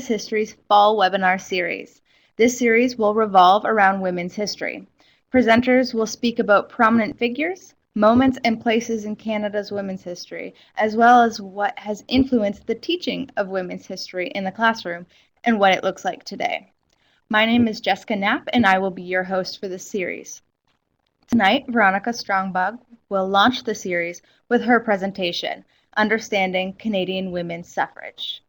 History's fall webinar series. This series will revolve around women's history. Presenters will speak about prominent figures, moments, and places in Canada's women's history, as well as what has influenced the teaching of women's history in the classroom and what it looks like today. My name is Jessica Knapp, and I will be your host for this series. Tonight, Veronica Strong-Boag will launch the series with her presentation, Understanding Canadian Women's Suffrage.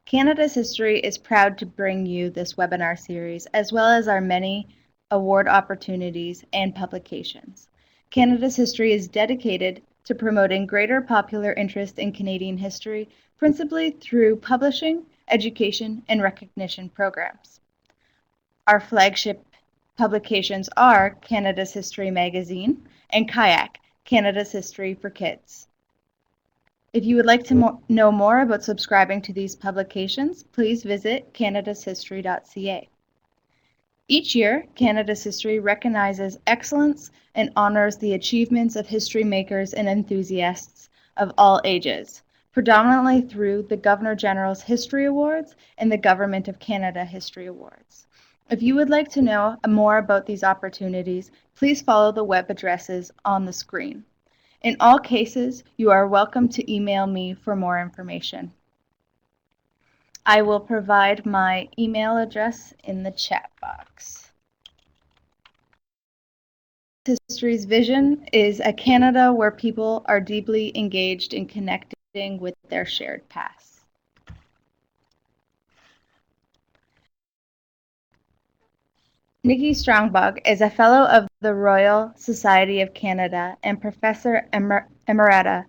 Canada's History is proud to bring you this webinar series, as well as our many award opportunities and publications. Canada's History is dedicated to promoting greater popular interest in Canadian history, principally through publishing, education, and recognition programs. Our flagship publications are Canada's History Magazine and Kayak, Canada's History for Kids. If you would like to know more about subscribing to these publications, please visit canadashistory.ca. Each year, Canada's History recognizes excellence and honors the achievements of history makers and enthusiasts of all ages, predominantly through the Governor-General's History Awards and the Government of Canada History Awards. If you would like to know more about these opportunities, please follow the web addresses on the screen. In all cases, you are welcome to email me for more information. I will provide my email address in the chat box. History's vision is a Canada where people are deeply engaged in connecting with their shared past. Nikki Strong-Boag is a Fellow of the Royal Society of Canada and Professor Emerita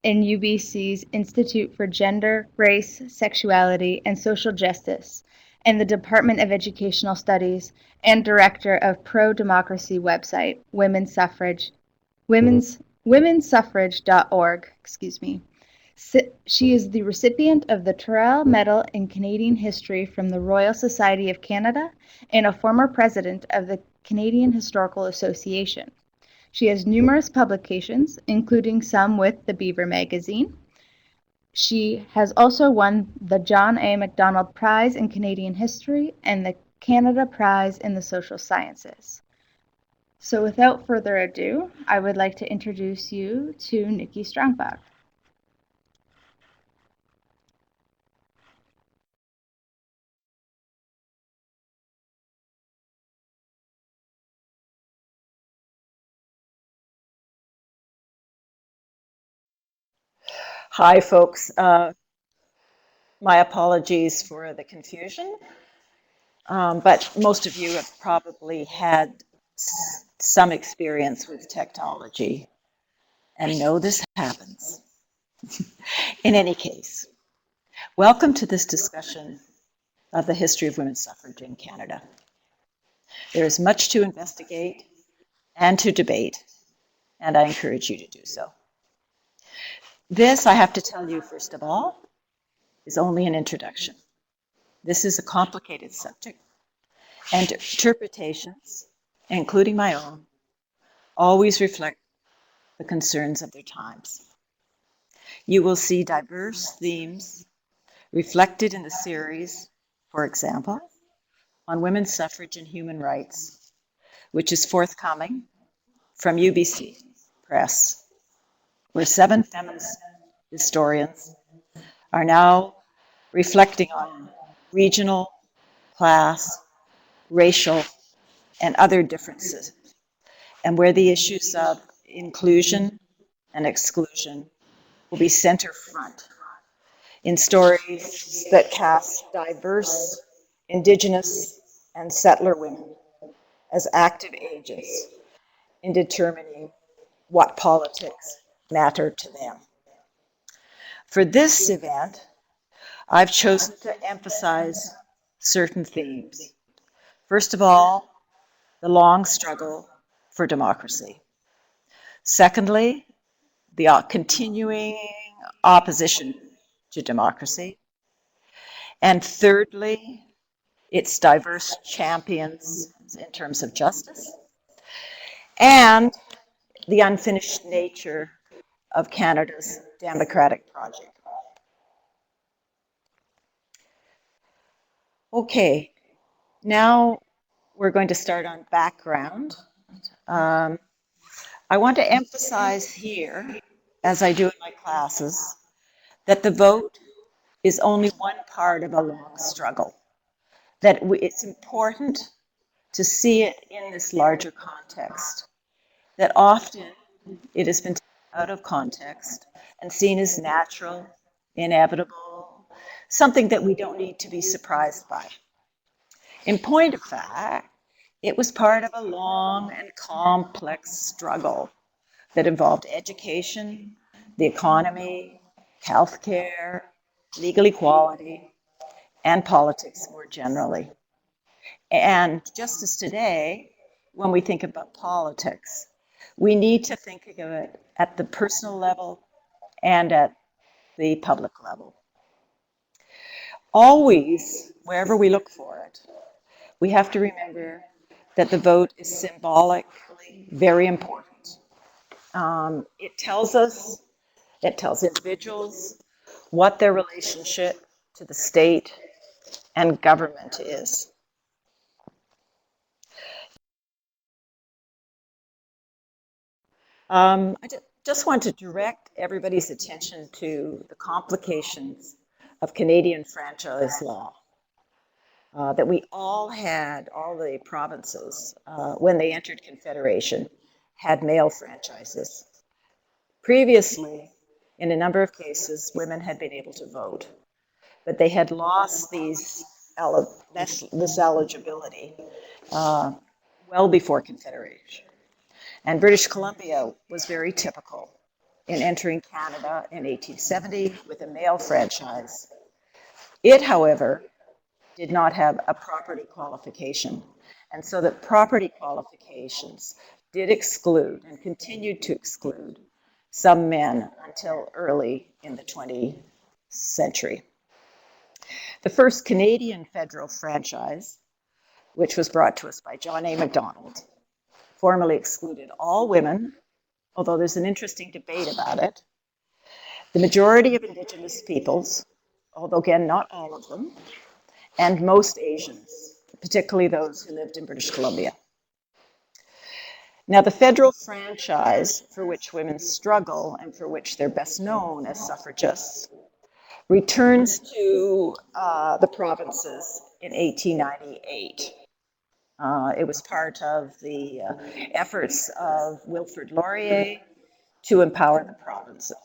in UBC's Institute for Gender, Race, Sexuality, and Social Justice and the Department of Educational Studies, and Director of pro-democracy website womensuffrage.org. She is the recipient of the Tyrrell Medal in Canadian History from the Royal Society of Canada and a former president of the Canadian Historical Association. She has numerous publications, including some with the Beaver magazine. She has also won the John A. Macdonald Prize in Canadian History and the Canada Prize in the Social Sciences. So without further ado, I would like to introduce you to Nikki Strong-Boag. Hi, folks. My apologies for the confusion, but most of you have probably had some experience with technology and know this happens. In any case, welcome to this discussion of the history of women's suffrage in Canada. There is much to investigate and to debate, and I encourage you to do so. This, I have to tell you, first of all, is only an introduction. This is a complicated subject, and interpretations, including my own, always reflect the concerns of their times. You will see diverse themes reflected in the series, for example, on women's suffrage and human rights, which is forthcoming from UBC Press, where 7 feminist historians are now reflecting on regional, class, racial, and other differences, and where the issues of inclusion and exclusion will be center front in stories that cast diverse Indigenous and settler women as active agents in determining what politics matter to them. For this event, I've chosen to emphasize certain themes. First of all, the long struggle for democracy. Secondly, the continuing opposition to democracy. And thirdly, its diverse champions in terms of justice, and the unfinished nature of Canada's democratic project. Okay, now we're going to start on background. I want to emphasize here, as I do in my classes, that the vote is only one part of a long struggle, that it's important to see it in this larger context, that often it has been taken out of context and seen as natural, inevitable, something that we don't need to be surprised by. In point of fact, it was part of a long and complex struggle that involved education, the economy, healthcare, legal equality, and politics more generally. And just as today, when we think about politics, we need to think of it at the personal level and at the public level. Always, wherever we look for it, we have to remember that the vote is symbolically very important. It tells individuals what their relationship to the state and government is. I just want to direct everybody's attention to the complications of Canadian franchise law. That we all the provinces, when they entered Confederation, had male franchises. Previously, in a number of cases, women had been able to vote, but they had lost this eligibility well before Confederation. And British Columbia was very typical in entering Canada in 1870 with a male franchise. It, however, did not have a property qualification. And so the property qualifications did exclude and continued to exclude some men until early in the 20th century. The first Canadian federal franchise, which was brought to us by John A. Macdonald, formally excluded all women, although there's an interesting debate about it. The majority of Indigenous peoples, although again, not all of them, and most Asians, particularly those who lived in British Columbia. Now, the federal franchise, for which women struggle and for which they're best known as suffragists, returns to the provinces in 1898. It was part of the efforts of Wilfrid Laurier to empower the provinces.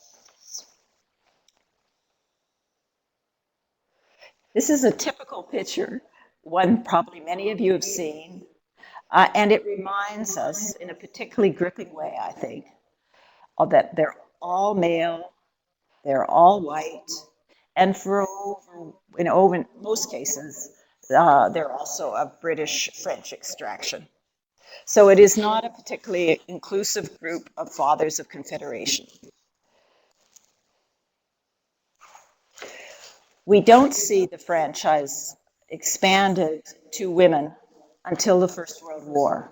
This is a typical picture, one probably many of you have seen, and it reminds us in a particularly gripping way, I think, that they're all male, they're all white, and in most cases, they're also of British French extraction. So it is not a particularly inclusive group of fathers of Confederation. We don't see the franchise expanded to women until the First World War.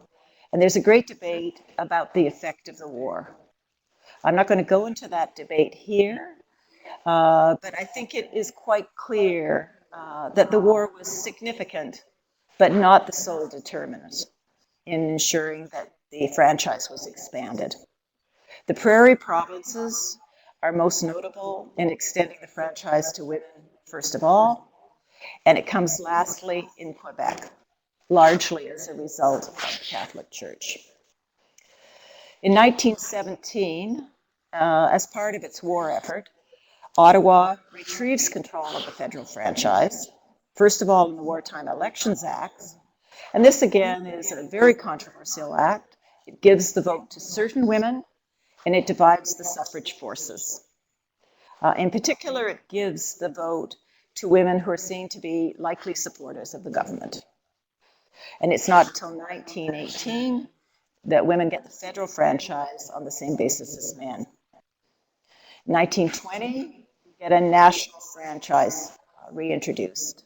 And there's a great debate about the effect of the war. I'm not going to go into that debate here, but I think it is quite clear that the war was significant, but not the sole determinant in ensuring that the franchise was expanded. The prairie provinces are most notable in extending the franchise to women, first of all, and it comes lastly in Quebec, largely as a result of the Catholic Church. In 1917, as part of its war effort, Ottawa retrieves control of the federal franchise, first of all in the Wartime Elections Act, and this again is a very controversial act. It gives the vote to certain women, and it divides the suffrage forces. In particular, it gives the vote to women who are seen to be likely supporters of the government. And it's not until 1918 that women get the federal franchise on the same basis as men. In 1920, we get a national franchise reintroduced.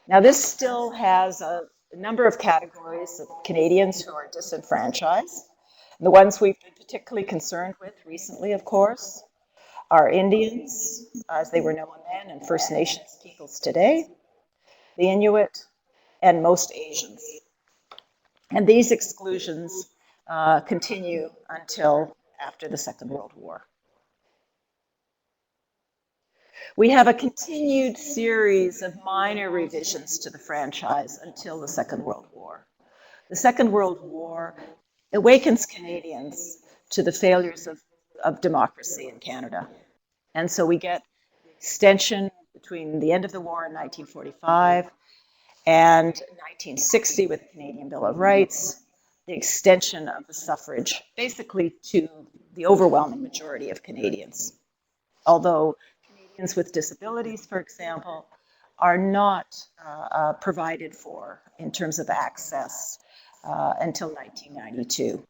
Now, this still has a number of categories of Canadians who are disenfranchised. The ones we've been particularly concerned with recently, of course, are Indians, as they were known then, and First Nations peoples today, the Inuit, and most Asians. And these exclusions continue until after the Second World War. We have a continued series of minor revisions to the franchise until the Second World War. The Second World War awakens Canadians to the failures of democracy in Canada. And so we get extension between the end of the war in 1945 and 1960 with the Canadian Bill of Rights, the extension of the suffrage basically to the overwhelming majority of Canadians. Although Canadians with disabilities, for example, are not provided for in terms of access until 1992.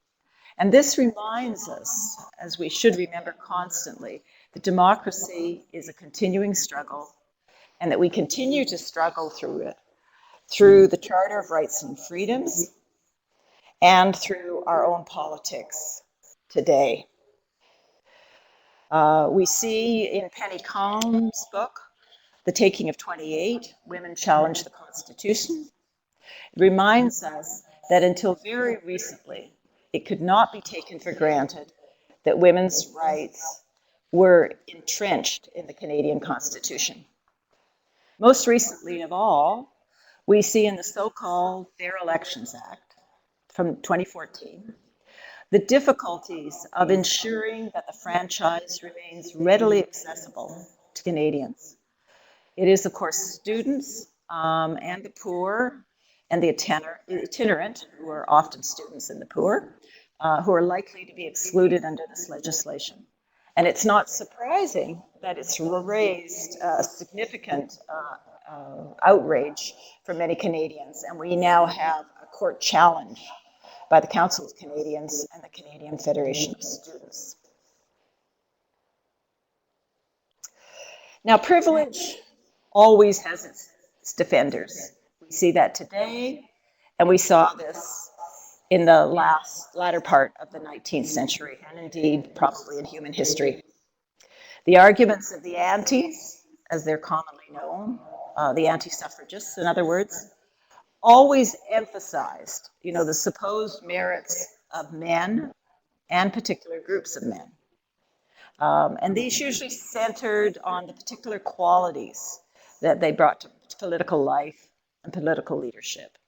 And this reminds us, as we should remember constantly, that democracy is a continuing struggle and that we continue to struggle through it, through the Charter of Rights and Freedoms and through our own politics today. We see in Penny Calm's book, The Taking of 28, Women Challenge the Constitution. It reminds us that until very recently, it could not be taken for granted that women's rights were entrenched in the Canadian Constitution. Most recently of all, we see in the so-called Fair Elections Act from 2014, the difficulties of ensuring that the franchise remains readily accessible to Canadians. It is, of course, students and the poor and the itinerant, who are often students and the poor, who are likely to be excluded under this legislation. And it's not surprising that it's raised significant outrage for many Canadians, and we now have a court challenge by the Council of Canadians and the Canadian Federation of Students. Now, privilege always has its defenders. We see that today, and we saw this in the latter part of the 19th century, and indeed probably in human history. The arguments of the antis, as they're commonly known, the anti-suffragists, in other words, always emphasized, the supposed merits of men and particular groups of men. And these usually centered on the particular qualities that they brought to political life and political leadership.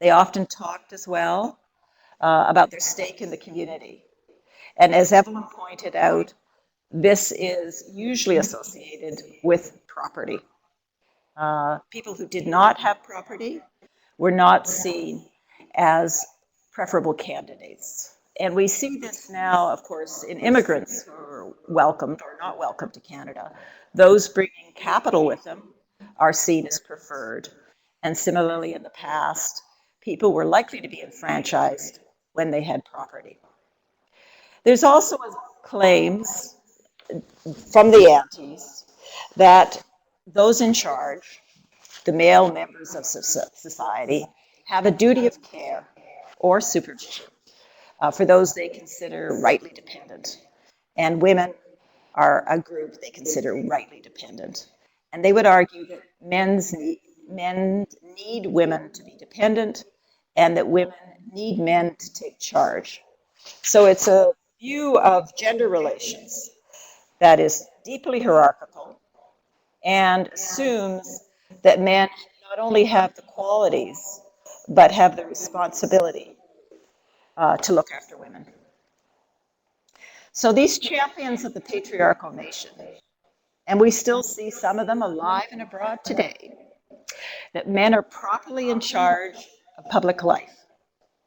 They often talked as well about their stake in the community. And as Evelyn pointed out, this is usually associated with property. People who did not have property were not seen as preferable candidates. And we see this now, of course, in immigrants who are welcomed or not welcomed to Canada. Those bringing capital with them are seen as preferred. And similarly, in the past, people were likely to be enfranchised when they had property. There's also claims from the antis that those in charge, the male members of society, have a duty of care or supervision for those they consider rightly dependent. And women are a group they consider rightly dependent. And they would argue that men need women to be dependent and that women need men to take charge. So it's a view of gender relations that is deeply hierarchical and assumes that men not only have the qualities, but have the responsibility to look after women. So these champions of the patriarchal nation, and we still see some of them alive and abroad today, that men are properly in charge of public life.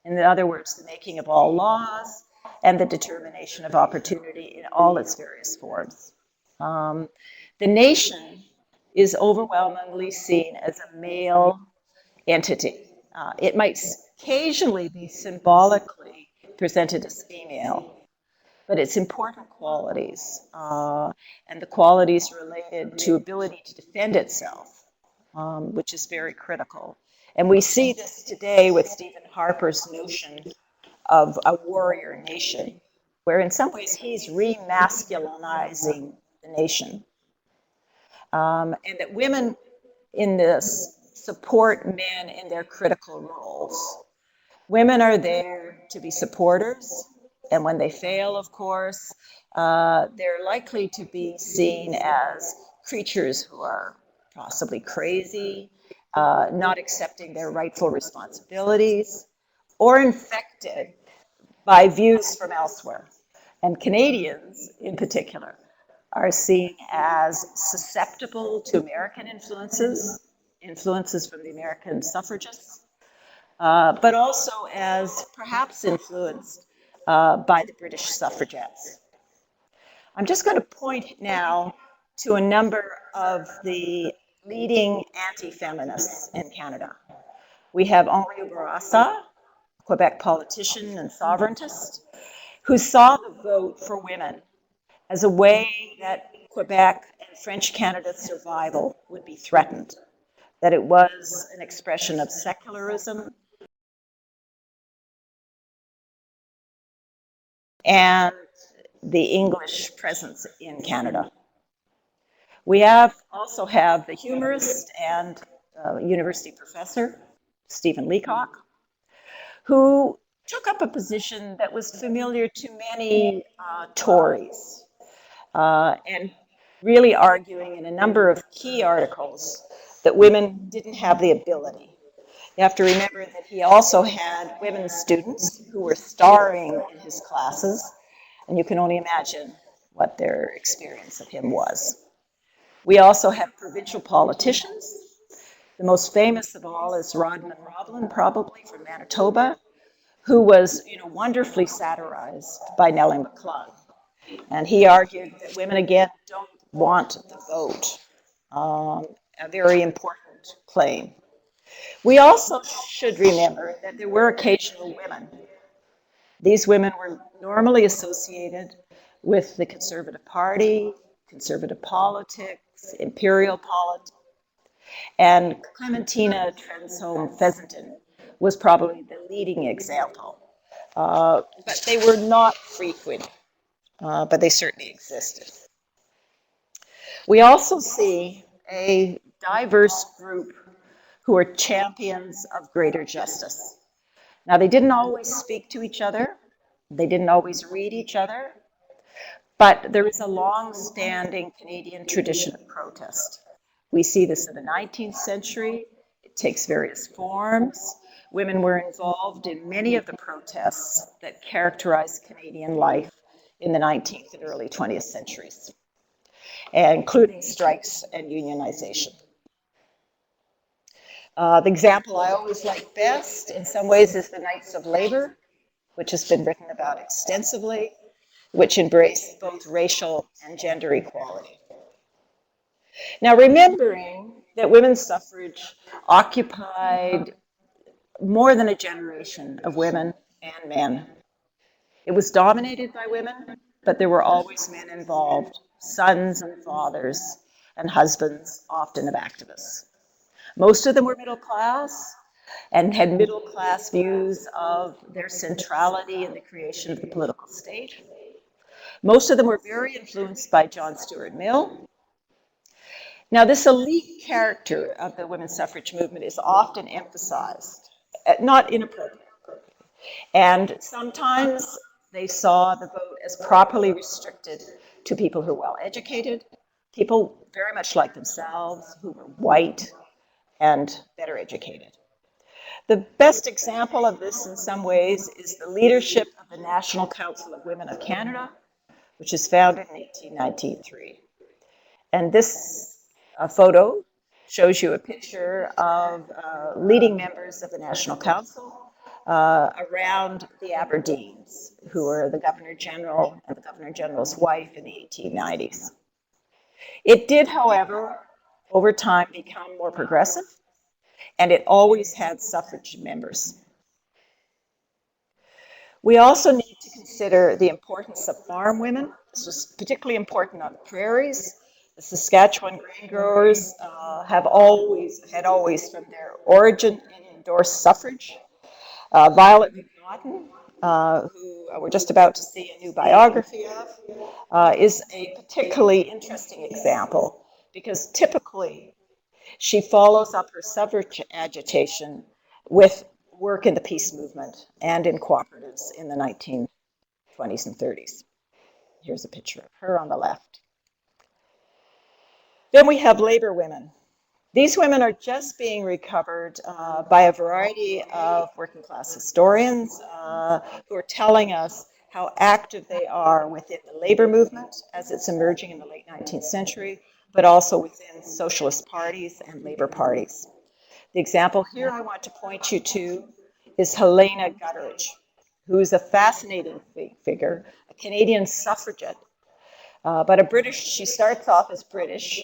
In other words, the making of all laws and the determination of opportunity in all its various forms. The nation is overwhelmingly seen as a male entity. It might occasionally be symbolically presented as female, but its important qualities and the qualities related to ability to defend itself, which is very critical. And we see this today with Stephen Harper's notion of a warrior nation. where in some ways he's remasculinizing the nation. And that women in this support men in their critical roles. Women are there to be supporters, and when they fail, of course, they're likely to be seen as creatures who are possibly crazy, not accepting their rightful responsibilities, or infected by views from elsewhere. And Canadians, in particular, are seen as susceptible to American influences from the American suffragists, but also as perhaps influenced by the British suffragettes. I'm just going to point now to a number of the leading anti-feminists in Canada. We have Henri Bourassa, Quebec politician and sovereigntist, who saw the vote for women as a way that Quebec and French Canada's survival would be threatened, that it was an expression of secularism and the English presence in Canada. We also have the humorist and university professor, Stephen Leacock, who took up a position that was familiar to many Tories, and really arguing in a number of key articles that women didn't have the ability. You have to remember that he also had women students who were starring in his classes, and you can only imagine what their experience of him was. We also have provincial politicians. The most famous of all is Rodman Roblin, probably from Manitoba, who was, wonderfully satirized by Nellie McClung. And he argued that women, again, don't want the vote, a very important claim. We also should remember that there were occasional women. These women were normally associated with the Conservative Party, conservative politics, imperial politics, and Clementina Trenholm-Feasanton was probably the leading example. But they were not frequent, but they certainly existed. We also see a diverse group who are champions of greater justice. Now, they didn't always speak to each other, they didn't always read each other, but there is a long-standing Canadian tradition of protest. We see this in the 19th century. It takes various forms. Women were involved in many of the protests that characterized Canadian life in the 19th and early 20th centuries, including strikes and unionization. The example I always like best, in some ways, is the Knights of Labor, which has been written about extensively, which embraced both racial and gender equality. Now, remembering that women's suffrage occupied more than a generation of women and men. It was dominated by women, but there were always men involved, sons and fathers and husbands, often of activists. Most of them were middle class and had middle class views of their centrality in the creation of the political state. Most of them were very influenced by John Stuart Mill. Now, this elite character of the women's suffrage movement is often emphasized, not inappropriately. And sometimes they saw the vote as properly restricted to people who were well educated, people very much like themselves, who were white and better educated. The best example of this in some ways is the leadership of the National Council of Women of Canada, which was founded in 1893. And this photo shows you a picture of leading members of the National Council around the Aberdeens, who were the Governor General and the Governor General's wife in the 1890s. It did, however, over time become more progressive, and it always had suffrage members. We also need to consider the importance of farm women. This was particularly important on the prairies. The Saskatchewan grain growers had always, from their origin, endorsed suffrage. Violet McNaughton who we're just about to see a new biography of, is a particularly interesting example because typically she follows up her suffrage agitation with work in the peace movement and in cooperatives in the 1920s and 30s. Here's a picture of her on the left. Then we have labor women. These women are just being recovered by a variety of working class historians who are telling us how active they are within the labor movement as it's emerging in the late 19th century, but also within socialist parties and labor parties. The example here I want to point you to is Helena Gutteridge, who is a fascinating figure, a Canadian suffragette, but a British, she starts off as British,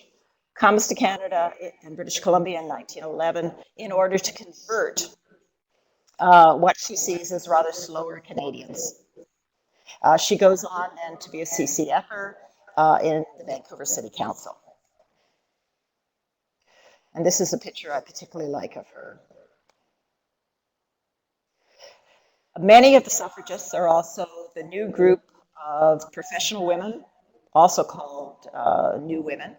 comes to Canada and British Columbia in 1911 in order to convert what she sees as rather slower Canadians. She goes on then to be a CCFer in the Vancouver City Council. And this is a picture I particularly like of her. Many of the suffragists are also the new group of professional women, also called New Women.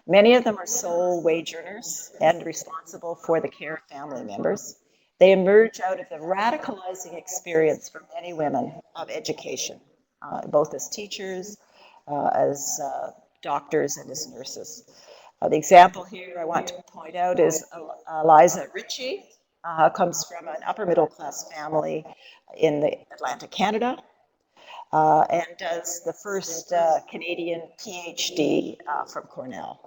Many of them are sole wage earners and responsible for the care of family members. They emerge out of the radicalizing experience for many women of education, both as teachers, as doctors, and as nurses. The example here I want to point out is Eliza Ritchie, comes from an upper middle class family in the Atlantic Canada, and does the first Canadian PhD from Cornell.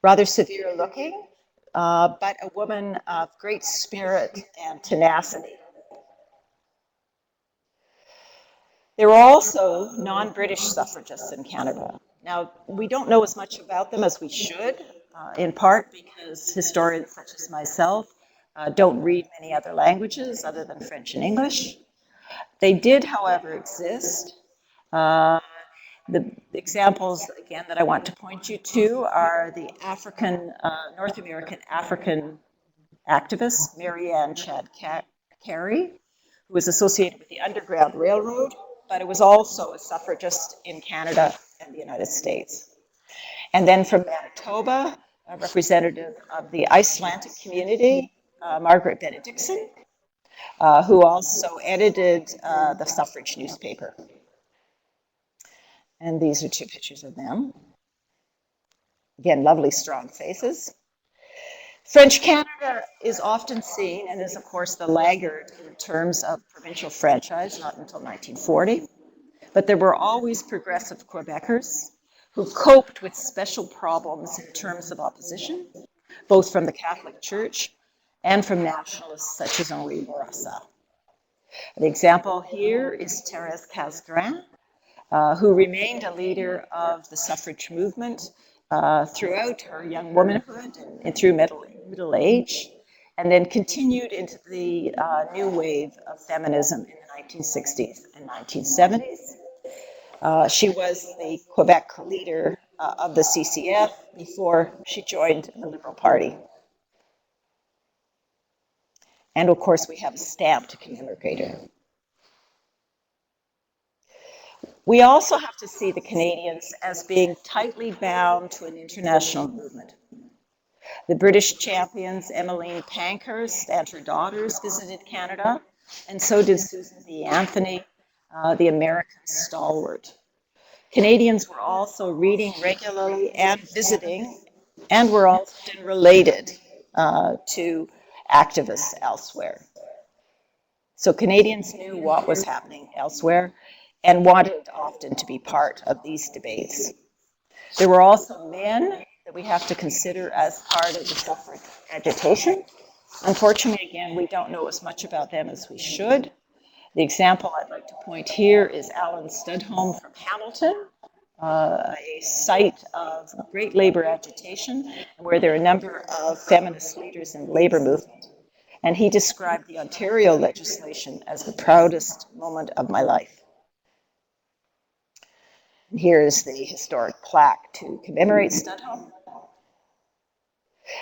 Rather severe looking, but a woman of great spirit and tenacity. There were also non-British suffragists in Canada. Now, we don't know as much about them as we should, in part because historians such as myself don't read many other languages other than French and English. They did, however, exist. The examples, again, that I want to point you to are the North American African activist, Marianne Chad Carey, who was associated with the Underground Railroad, but it was also a suffragist in Canada and the United States. And then from Manitoba, a representative of the Icelandic community, Margaret Benedictson, who also edited the suffrage newspaper. And these are two pictures of them. Again, lovely, strong faces. French Canada is often seen and is, of course, the laggard in terms of provincial franchise, not until 1940. But there were always progressive Quebecers who coped with special problems in terms of opposition, both from the Catholic Church and from nationalists such as Henri Bourassa. The example here is Thérèse Casgrain, who remained a leader of the suffrage movement throughout her young womanhood and through middle age, and then continued into the new wave of feminism in the 1960s and 1970s. She was the Quebec leader of the CCF before she joined the Liberal Party. And of course, we have a stamp to commemorate her. We also have to see the Canadians as being tightly bound to an international movement. The British champions Emmeline Pankhurst and her daughters visited Canada, and so did Susan B. Anthony, the American stalwart. Canadians were also reading regularly and visiting, and were often related to activists elsewhere. So Canadians knew what was happening elsewhere and wanted often to be part of these debates. There were also men that we have to consider as part of the suffrage agitation. Unfortunately, again, we don't know as much about them as we should. The example I'd like to point here is Alan Studholme from Hamilton, a site of great labor agitation where there are a number of feminist leaders in the labor movement. And he described the Ontario legislation as the proudest moment of my life. And here is the historic plaque to commemorate Studholme.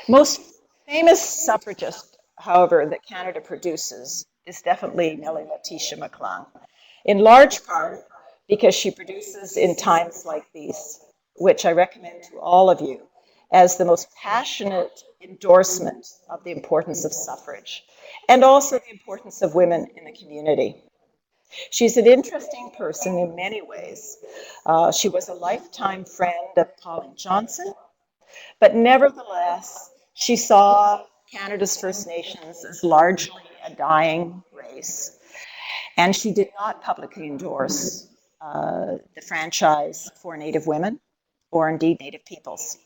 Most famous suffragist, however, that Canada produces is definitely Nellie Letitia McClung, in large part because she produces in times like these, which I recommend to all of you as the most passionate endorsement of the importance of suffrage and also the importance of women in the community. She's an interesting person in many ways. She was a lifetime friend of Pauline Johnson, but nevertheless, she saw Canada's First Nations as largely a dying race, and she did not publicly endorse the franchise for Native women or indeed Native peoples.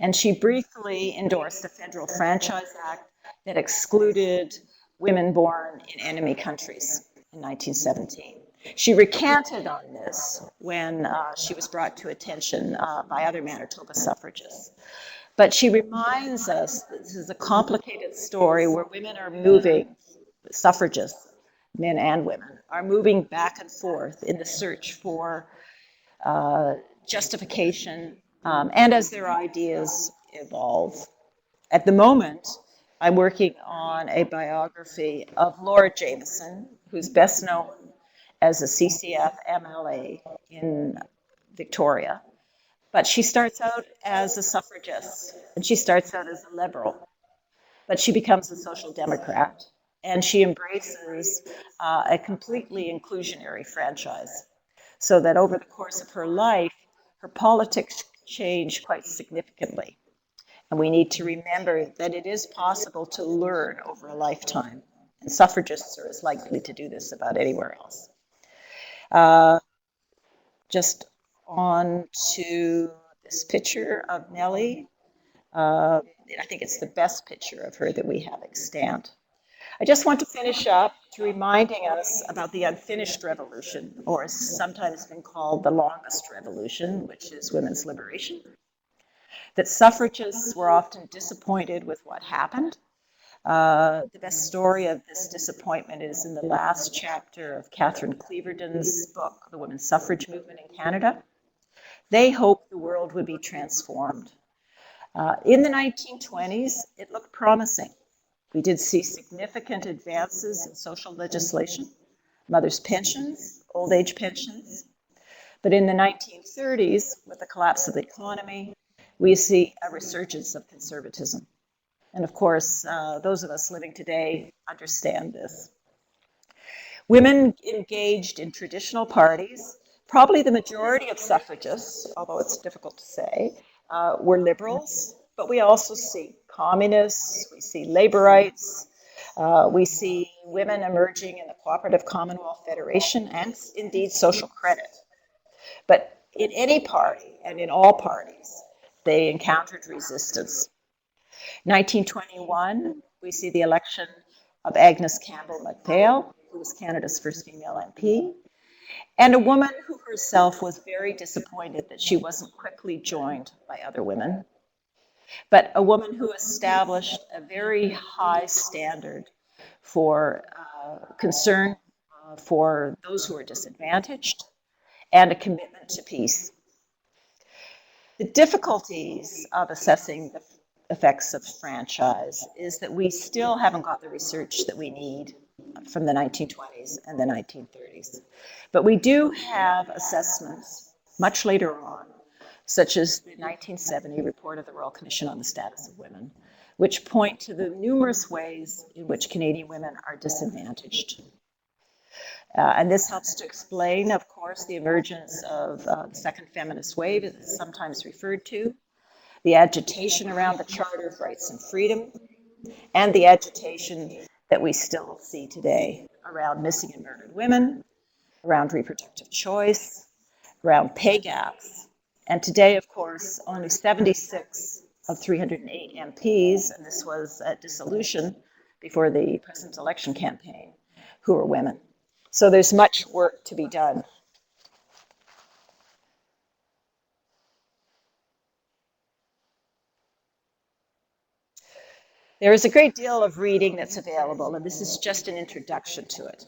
And she briefly endorsed a federal franchise act that excluded women born in enemy countries in 1917. She recanted on this when she was brought to attention by other Manitoba suffragists. But she reminds us that this is a complicated story where women are moving, suffragists, men and women, are moving back and forth in the search for justification and as their ideas evolve. At the moment, I'm working on a biography of Laura Jameson, who's best known as a CCF MLA in Victoria. But she starts out as a suffragist, and she starts out as a liberal, but she becomes a social democrat, and she embraces a completely inclusionary franchise, so that over the course of her life, her politics change quite significantly. And we need to remember that it is possible to learn over a lifetime, and suffragists are as likely to do this about anywhere else. Just on to this picture of Nellie. I think it's the best picture of her that we have extant. I just want to finish up to reminding us about the unfinished revolution, or as sometimes been called the longest revolution, which is women's liberation. That suffragists were often disappointed with what happened. The best story of this disappointment is in the last chapter of Catherine Cleaverden's book, The Women's Suffrage Movement in Canada. They hoped the world would be transformed. In the 1920s, it looked promising. We did see significant advances in social legislation, mothers' pensions, old age pensions. But in the 1930s, with the collapse of the economy, we see a resurgence of conservatism. And of course, those of us living today understand this. Women engaged in traditional parties. Probably the majority of suffragists, although it's difficult to say, were liberals, but we also see communists, we see laborites, we see women emerging in the Cooperative Commonwealth Federation and indeed social credit. But in any party and in all parties, they encountered resistance. 1921, we see the election of Agnes Campbell MacPhail, who was Canada's first female MP, and a woman who herself was very disappointed that she wasn't quickly joined by other women, but a woman who established a very high standard for concern for those who are disadvantaged and a commitment to peace. The difficulties of assessing the effects of franchise is that we still haven't got the research that we need from the 1920s and the 1930s. But we do have assessments much later on, such as the 1970 report of the Royal Commission on the Status of Women, which point to the numerous ways in which Canadian women are disadvantaged. And this helps to explain, of course, the emergence of the second feminist wave, as it's sometimes referred to, the agitation around the Charter of Rights and Freedom, and the agitation that we still see today around missing and murdered women, around reproductive choice, around pay gaps. And today, of course, only 76 of 308 MPs, and this was at dissolution before the president's election campaign, who are women. So there's much work to be done. There is a great deal of reading that's available, and this is just an introduction to it.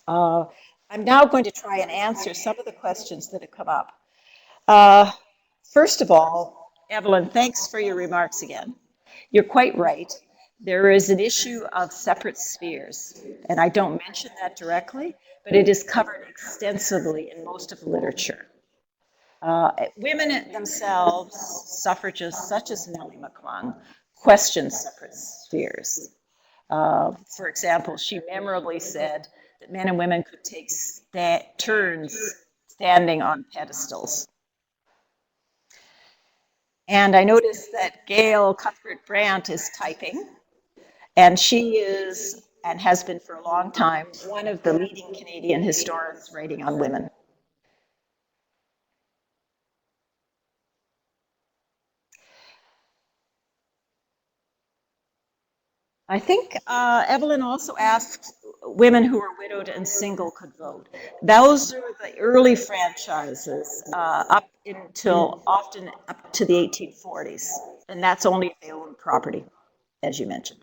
I'm now going to try and answer some of the questions that have come up. First of all, Evelyn, thanks for your remarks again. You're quite right There is an issue of separate spheres, and I don't mention that directly, but it is covered extensively in most of the literature. Women themselves, suffragists such as Nellie McClung, question separate spheres. For example, she memorably said that men and women could take turns standing on pedestals. And I noticed that Gail Cuthbert Brandt is typing, and she is, and has been for a long time, one of the leading Canadian historians writing on women. I think Evelyn also asked women who were widowed and single could vote. Those are the early franchises up until often up to the 1840s, and that's only if they owned property, as you mentioned.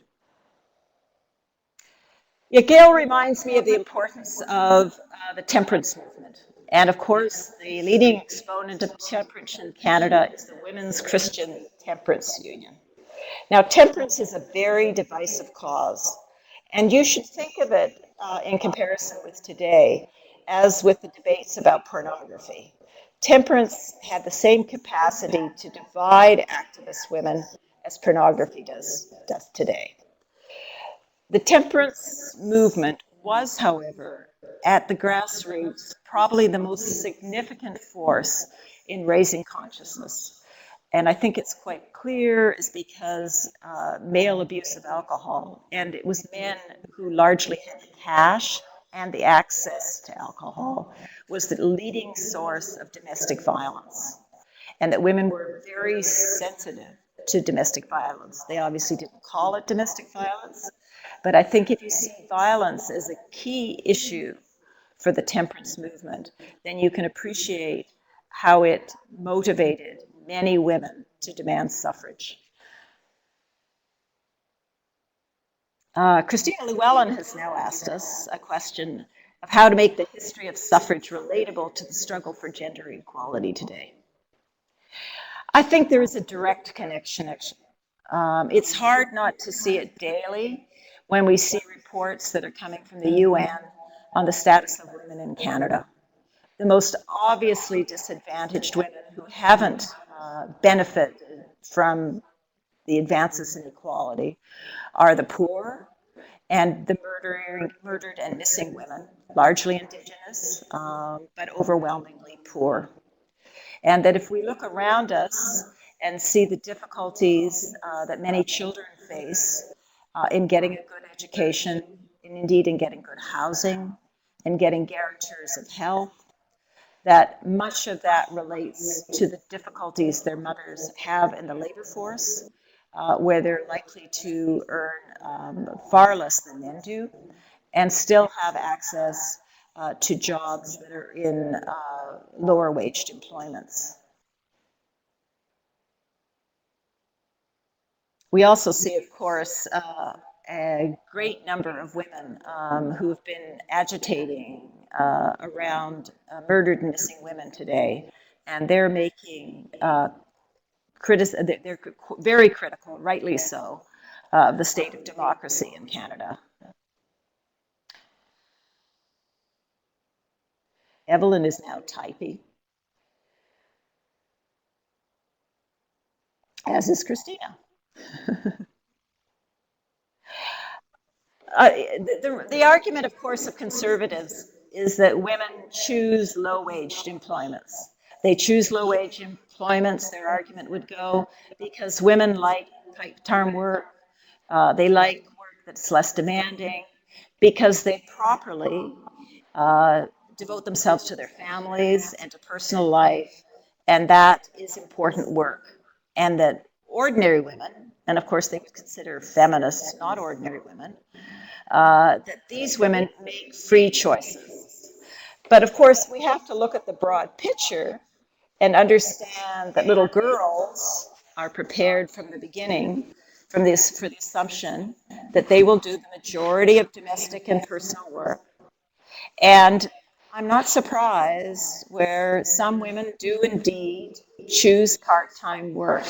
Yeah, Gail reminds me of the importance of the temperance movement. And of course, the leading exponent of temperance in Canada is the Women's Christian Temperance Union. Now, temperance is a very divisive cause, and you should think of it in comparison with today as with the debates about pornography. Temperance had the same capacity to divide activist women as pornography does today. The temperance movement was, however, at the grassroots, probably the most significant force in raising consciousness. And I think it's quite clear is because male abuse of alcohol, and it was men who largely had the cash and the access to alcohol, was the leading source of domestic violence. And that women were very sensitive to domestic violence. They obviously didn't call it domestic violence, but I think if you see violence as a key issue for the temperance movement, then you can appreciate how it motivated many women to demand suffrage. Christina Llewellyn has now asked us a question of how to make the history of suffrage relatable to the struggle for gender equality today. I think there is a direct connection. It's hard not to see it daily when we see reports that are coming from the UN on the status of women in Canada. The most obviously disadvantaged women who haven't benefited from the advances in equality are the poor and the murdered and missing women, largely Indigenous, but overwhelmingly poor. And that if we look around us and see the difficulties that many children face in getting a good education, and indeed in getting good housing, and getting guarantors of health, that much of that relates to the difficulties their mothers have in the labor force, where they're likely to earn far less than men do, and still have access to jobs that are in lower waged employments. We also see, of course, a great number of women who have been agitating around murdered and missing women today, and they're making they're very critical, rightly so, of the state of democracy in Canada. Evelyn is now typing, as is Christina. The argument, of course, of conservatives is that women choose low-waged employments. They choose low-wage employments, their argument would go, because women like part-time work, they like work that's less demanding, because they properly devote themselves to their families and to personal life, and that is important work. And that ordinary women, and of course they would consider feminists not ordinary women, that these women make free choices. But of course, we have to look at the broad picture and understand that little girls are prepared from the beginning for the assumption that they will do the majority of domestic and personal work. And I'm not surprised where some women do indeed choose part-time work.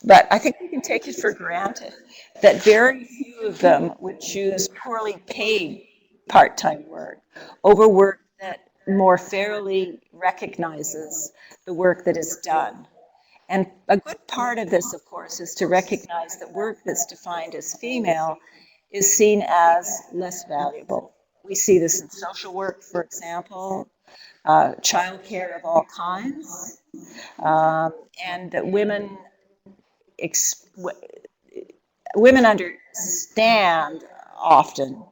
But I think we can take it for granted that very few of them would choose poorly paid part-time work over work that more fairly recognizes the work that is done. And a good part of this, of course, is to recognize that work that's defined as female is seen as less valuable. We see this in social work, for example, childcare of all kinds, and that ex- women understand often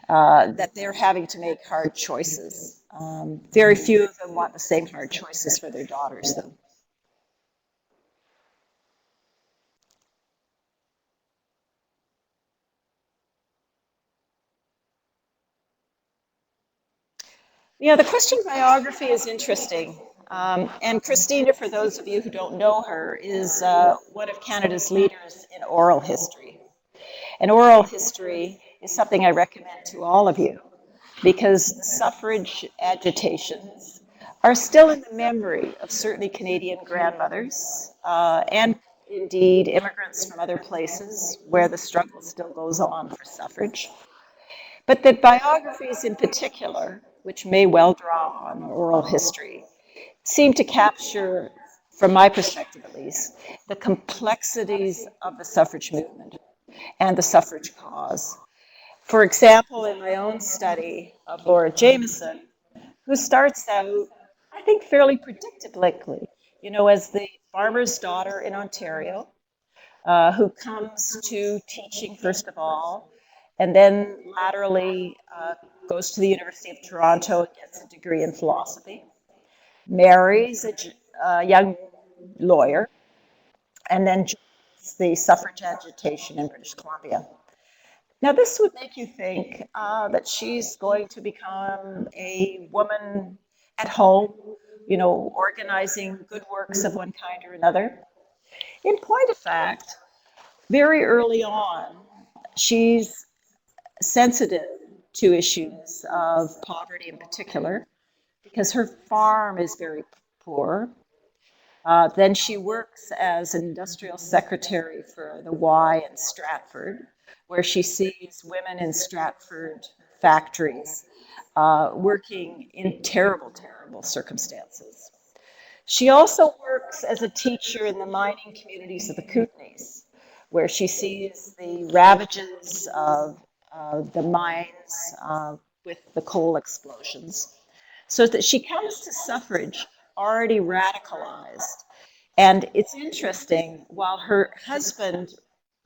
that they're having to make hard choices. Very few of them want the same hard choices for their daughters, though. Yeah, the question biography is interesting. And Christina, for those of you who don't know her, is one of Canada's leaders in oral history. And oral history is something I recommend to all of you because the suffrage agitations are still in the memory of certainly Canadian grandmothers and indeed immigrants from other places where the struggle still goes on for suffrage. But that biographies in particular, which may well draw on oral history, seem to capture, from my perspective at least, the complexities of the suffrage movement and the suffrage cause. For example, in my own study of Laura Jameson, who starts out, I think, fairly predictably, as the farmer's daughter in Ontario, who comes to teaching first of all, and then laterally goes to the University of Toronto and gets a degree in philosophy, marries a young lawyer, and then joins the suffrage agitation in British Columbia. Now, this would make you think that she's going to become a woman at home, organizing good works of one kind or another. In point of fact, very early on, she's sensitive to issues of poverty in particular because her farm is very poor. Then she works as an industrial secretary for the Y in Stratford, where she sees women in Stratford factories working in terrible, terrible circumstances. She also works as a teacher in the mining communities of the Kootenays, where she sees the ravages of the mines with the coal explosions. So that she comes to suffrage already radicalized. And it's interesting, while her husband,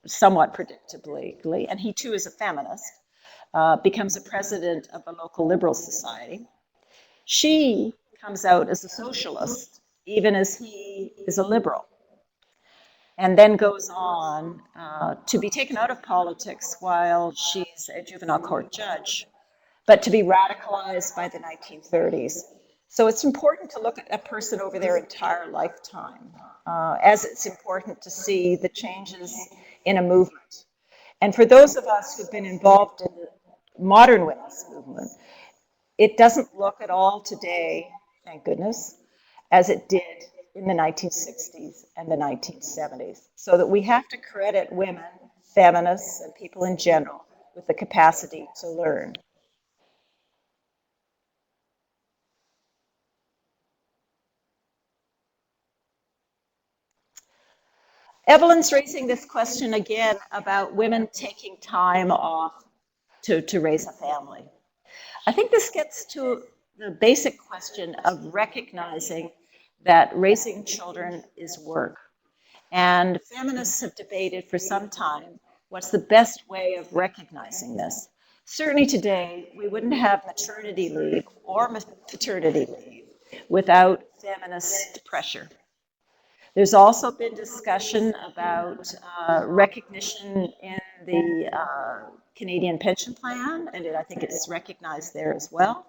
somewhat predictably, and he too is a feminist, becomes a president of a local liberal society, she comes out as a socialist, even as he is a liberal, and then goes on to be taken out of politics while she's a juvenile court judge, but to be radicalized by the 1930s. So it's important to look at a person over their entire lifetime, as it's important to see the changes in a movement. And for those of us who've been involved in the modern women's movement, it doesn't look at all today, thank goodness, as it did in the 1960s and the 1970s. So that we have to credit women, feminists, and people in general with the capacity to learn. Evelyn's raising this question again about women taking time off to raise a family. I think this gets to the basic question of recognizing that raising children is work. And feminists have debated for some time what's the best way of recognizing this. Certainly today, we wouldn't have maternity leave or paternity leave without feminist pressure. There's also been discussion about recognition in the Canadian pension plan, and I think it's recognized there as well.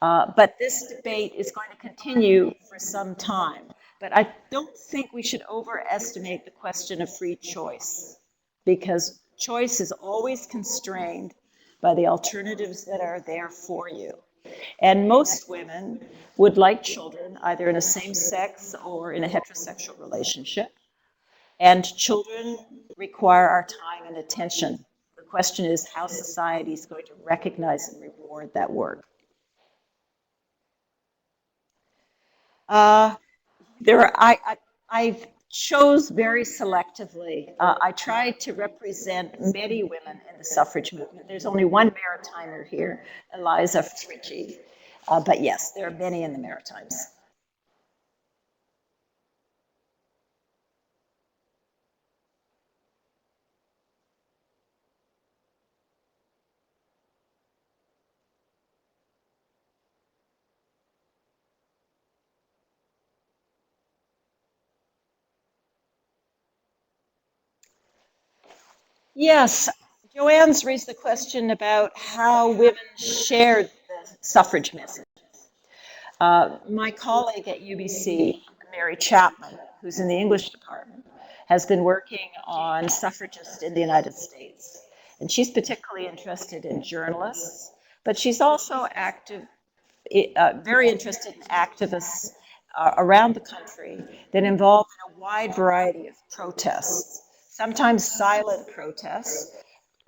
But this debate is going to continue for some time. But I don't think we should overestimate the question of free choice, because choice is always constrained by the alternatives that are there for you. And most women would like children either in a same sex or in a heterosexual relationship. And children require our time and attention. The question is how society is going to recognize and reward that work. Uh, I chose very selectively. I tried to represent many women in the suffrage movement. There's only one Maritimer here, Eliza Fritchie. But yes, there are many in the Maritimes. Yes, Joanne's raised the question about how women shared the suffrage message. My colleague at UBC, Mary Chapman, who's in the English department, has been working on suffragists in the United States. And she's particularly interested in journalists, but she's also very interested in activists around the country that involve in a wide variety of protests, sometimes silent protests,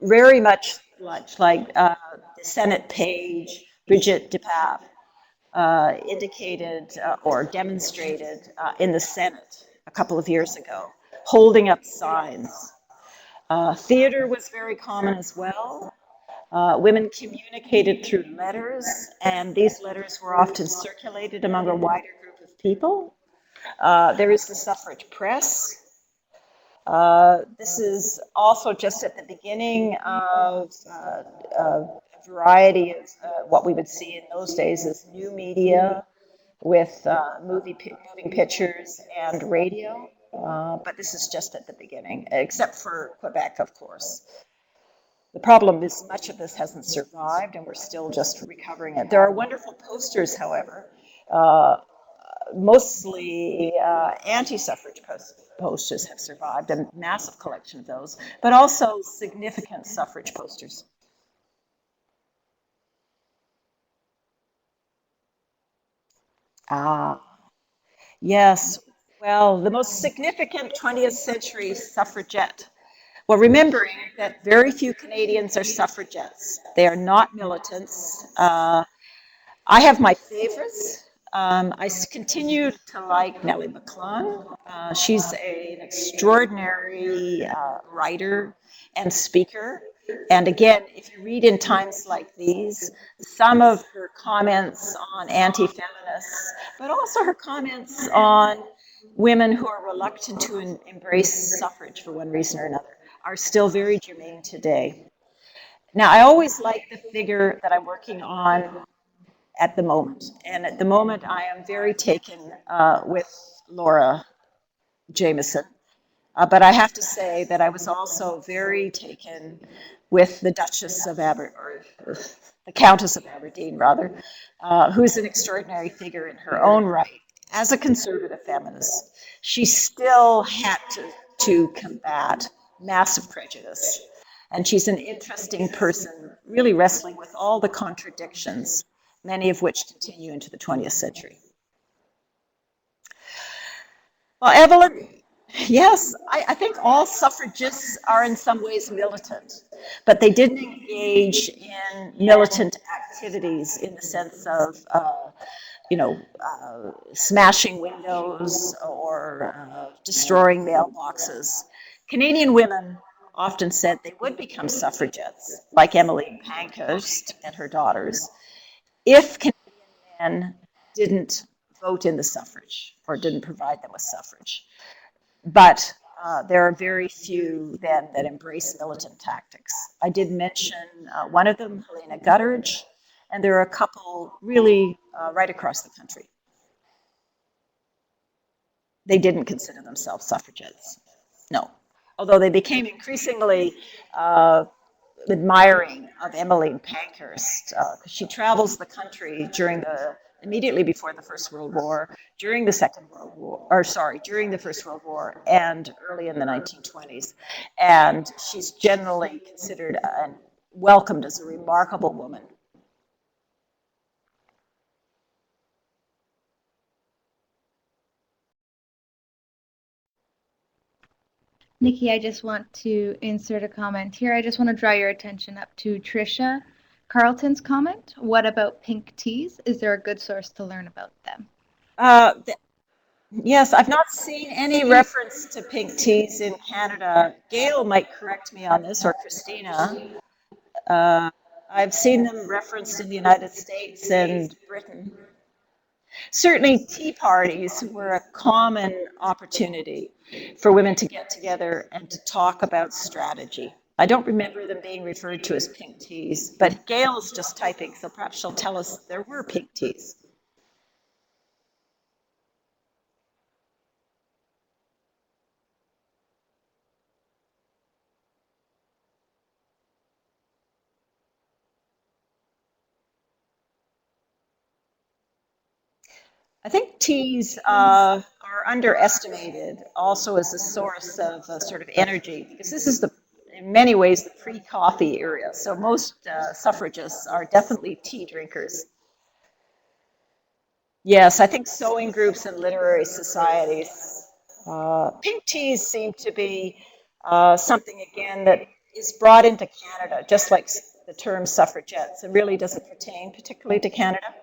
very much like the Senate page, Bridget DePape, indicated or demonstrated in the Senate a couple of years ago, holding up signs. Theater was very common as well. Women communicated through letters, and these letters were often circulated among a wider group of people. There is the suffrage press. This is also just at the beginning of a variety of what we would see in those days as new media with moving pictures and radio. But this is just at the beginning, except for Quebec, of course. The problem is much of this hasn't survived, and we're still just recovering it. There are wonderful posters, however, uh, mostly anti-suffrage posters have survived, a massive collection of those, but also significant suffrage posters. Ah, yes. Well, the most significant 20th century suffragette. Well, remembering that very few Canadians are suffragettes. They are not militants. I have my favorites. I continue to like Nellie McClung. She's an extraordinary writer and speaker. And again, if you read in times like these, some of her comments on anti feminists, but also her comments on women who are reluctant to embrace suffrage for one reason or another, are still very germane today. Now, I always like the figure that I'm working on at the moment. And at the moment, I am very taken with Laura Jameson. But I have to say that I was also very taken with the Duchess of Aberdeen, or the Countess of Aberdeen, rather, who's an extraordinary figure in her own right. As a conservative feminist, she still had to combat massive prejudice. And she's an interesting person, really wrestling with all the contradictions, many of which continue into the 20th century. Well, Evelyn, yes, I think all suffragists are in some ways militant, but they didn't engage in militant activities in the sense of, smashing windows or destroying mailboxes. Canadian women often said they would become suffragettes, like Emmeline Pankhurst and her daughters, if Canadian men didn't vote in the suffrage or didn't provide them with suffrage. But there are very few then that embrace militant tactics. I did mention one of them, Helena Gutteridge, and there are a couple really right across the country. They didn't consider themselves suffragettes. No. Although they became increasingly admiring of Emmeline Pankhurst because she travels the country immediately before the First World War, during the Second World War, or sorry, during the First World War, and early in the 1920s. And she's generally considered and welcomed as a remarkable woman. Nikki, I just want to insert a comment here. I just want to draw your attention up to Trisha Carlton's comment. What about pink teas? Is there a good source to learn about them? Uh, th- yes, I've not seen any reference to pink teas in Canada. Gail might correct me on this, or Christina. Uh, I've seen them referenced in the United States and Britain. Certainly, tea parties were a common opportunity for women to get together and to talk about strategy. I don't remember them being referred to as pink teas, but Gail's just typing, so perhaps she'll tell us there were pink teas. I think teas are underestimated also as a source of sort of energy, because this is in many ways, the pre-coffee era. So most suffragists are definitely tea drinkers. Yes, I think sewing groups and literary societies. Pink teas seem to be something, again, that is brought into Canada, just like the term suffragettes. It really doesn't pertain particularly to Canada.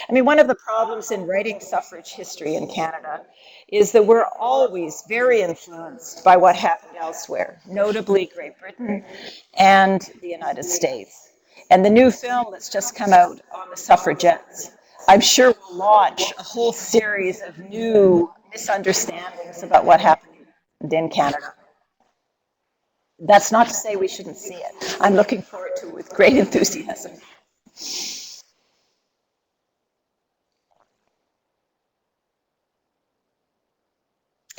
I mean, one of the problems in writing suffrage history in Canada is that we're always very influenced by what happened elsewhere, notably Great Britain and the United States. And the new film that's just come out on the suffragettes, I'm sure will launch a whole series of new misunderstandings about what happened in Canada. That's not to say we shouldn't see it. I'm looking forward to it with great enthusiasm.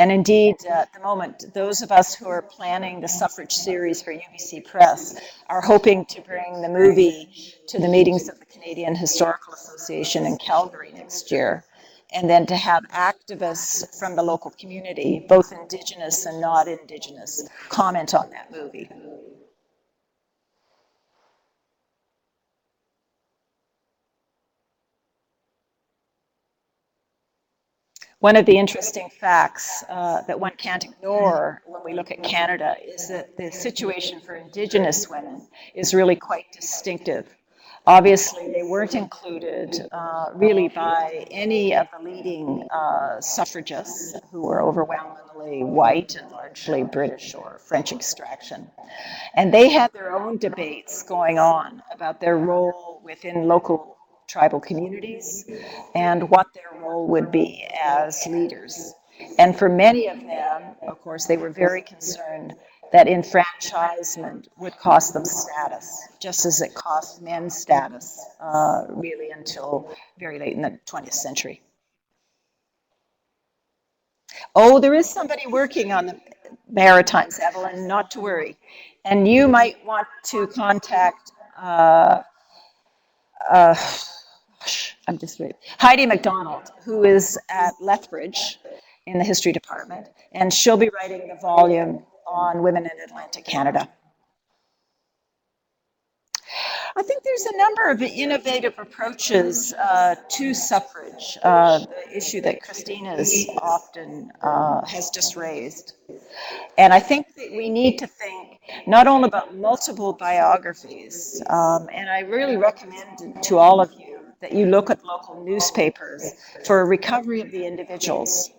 And indeed, at the moment, those of us who are planning the suffrage series for UBC Press are hoping to bring the movie to the meetings of the Canadian Historical Association in Calgary next year, and then to have activists from the local community, both Indigenous and not Indigenous, comment on that movie. One of the interesting facts that one can't ignore when we look at Canada is that the situation for Indigenous women is really quite distinctive. Obviously, they weren't included really by any of the leading suffragists who were overwhelmingly white and largely British or French extraction. And they had their own debates going on about their role within local tribal communities and what their role would be as leaders. And for many of them, of course, they were very concerned that enfranchisement would cost them status, just as it cost men status, really until very late in the 20th century. Oh, there is somebody working on the Maritimes, Evelyn, not to worry. And you might want to contact uh, I'm just waiting. Heidi MacDonald, who is at Lethbridge in the history department, and she'll be writing the volume on women in Atlantic Canada. I think there's a number of innovative approaches to suffrage, the issue that Christina's often has just raised. And I think that we need to think not only about multiple biographies, and I really recommend to all of you that you look at local newspapers for a recovery of the individuals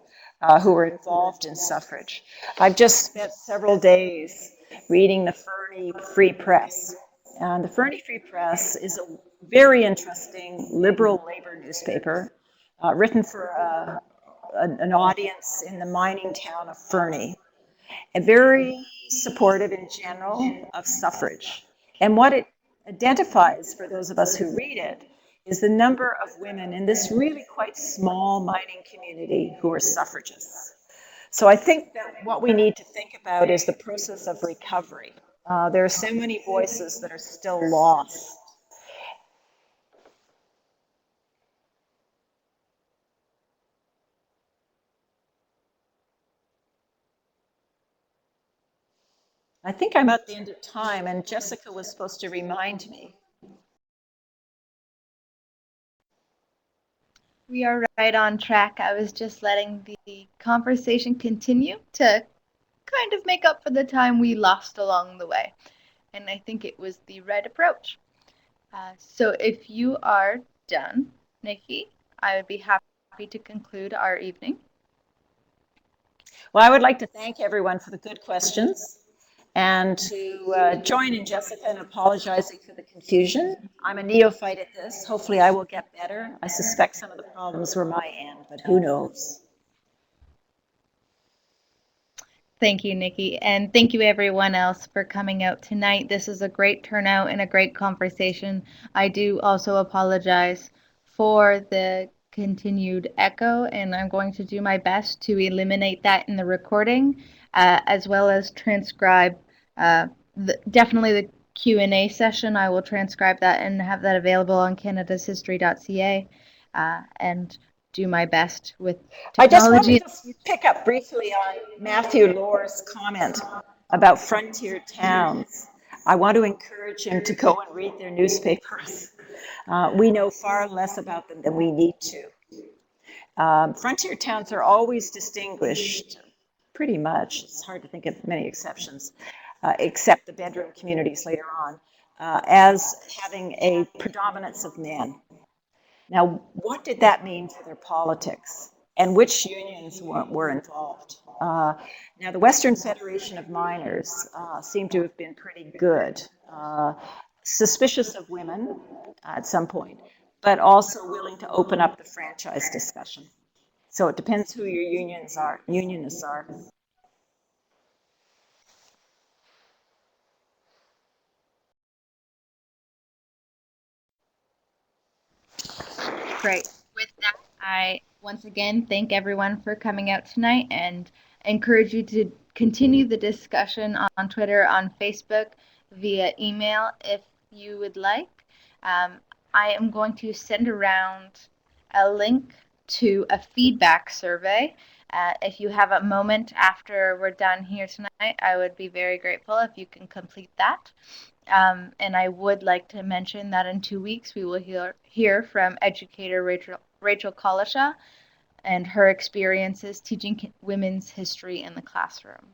who were involved in suffrage. I've just spent several days reading the Fernie Free Press. The Fernie Free Press is a very interesting liberal labor newspaper written for an audience in the mining town of Fernie, and very supportive in general of suffrage. And what it identifies for those of us who read it is the number of women in this really quite small mining community who are suffragists. So I think that what we need to think about is the process of recovery. There are so many voices that are still lost. I think I'm at the end of time, and Jessica was supposed to remind me. We are right on track. I was just letting the conversation continue to kind of make up for the time we lost along the way. And I think it was the right approach. So if you are done, Nikki, I would be happy to conclude our evening. Well, I would like to thank everyone for the good questions and to join in Jessica in apologizing for the confusion. I'm a neophyte at this. Hopefully, I will get better. I suspect some of the problems were my end, but who knows? Thank you, Nikki. And thank you, everyone else, for coming out tonight. This is a great turnout and a great conversation. I do also apologize for the continued echo, and I'm going to do my best to eliminate that in the recording, as well as transcribe definitely the Q&A session. I will transcribe that and have that available on canadashistory.ca, and do my best with I just wanted technology. to pick up briefly on Matthew Lohr's comment about frontier towns. I want to encourage him to go and read their newspapers. We know far less about them than we need to. Frontier towns are always distinguished, pretty much, it's hard to think of many exceptions, except the bedroom communities later on, as having a predominance of men. Now, what did that mean for their politics? And which unions were involved? Now, the Western Federation of Miners seemed to have been pretty good, suspicious of women at some point, but also willing to open up the franchise discussion. So it depends who your unionists are. Great. With that, I once again thank everyone for coming out tonight and encourage you to continue the discussion on Twitter, on Facebook, via email if you would like. Um, I am going to send around a link to a feedback survey. If you have a moment after we're done here tonight, I would be very grateful if you can complete that. And I would like to mention that in 2 weeks we will hear from educator Rachel Collishaw and her experiences teaching women's history in the classroom.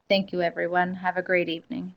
Thank you, everyone. Have a great evening.